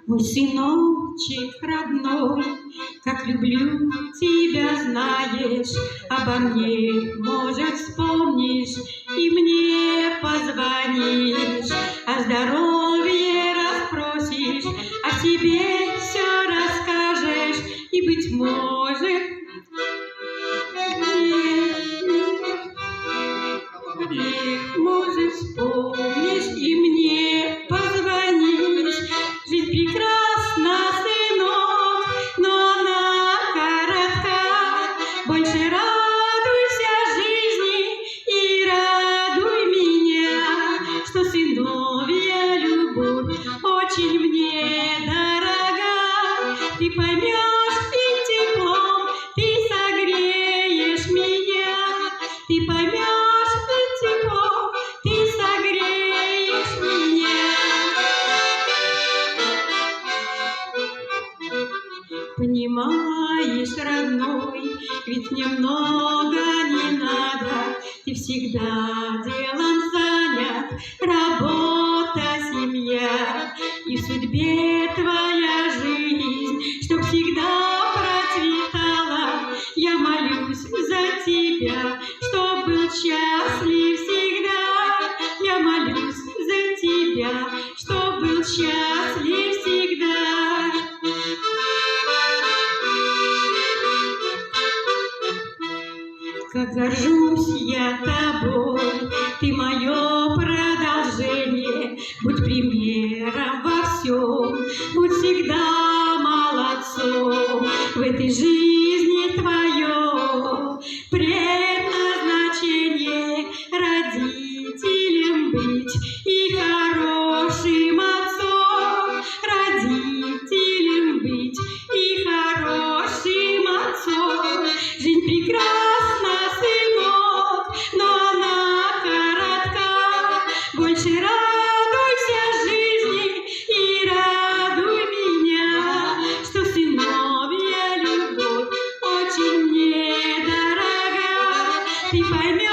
Мой сыночек родной, как люблю тебя, знаешь, обо мне, может, вспомнишь и мне позвонишь, о здоровье расспросишь, о себе все расскажешь, и, быть может, может, вспомнишь и мне позвонишь. Жизнь прекрасна, сынок, но она коротка. Больше радуйся жизни и радуй меня, что сыновья любовь очень мне дорога. Ты поймешь и теплом ты согреешь меня, ты поймешь. Понимаешь, родной, ведь мне много не надо, ты всегда делом занят, работа, семья, и в судьбе твоя жизнь, чтоб всегда процветала. Я молюсь за тебя, чтоб был счастлив всегда. Я молюсь за тебя, чтоб был счастлив всегда. Как горжусь я тобой, ты мое продолжение. Будь примером во всем, будь всегда молодцом. В этой жизни твое предназначение родителям быть и хорошим отцом. Родителям быть и хорошим отцом. Жизнь прекрасна, больше радуйся жизни и радуй меня, что сыновья любовь очень мне дорога. Ты поймешь.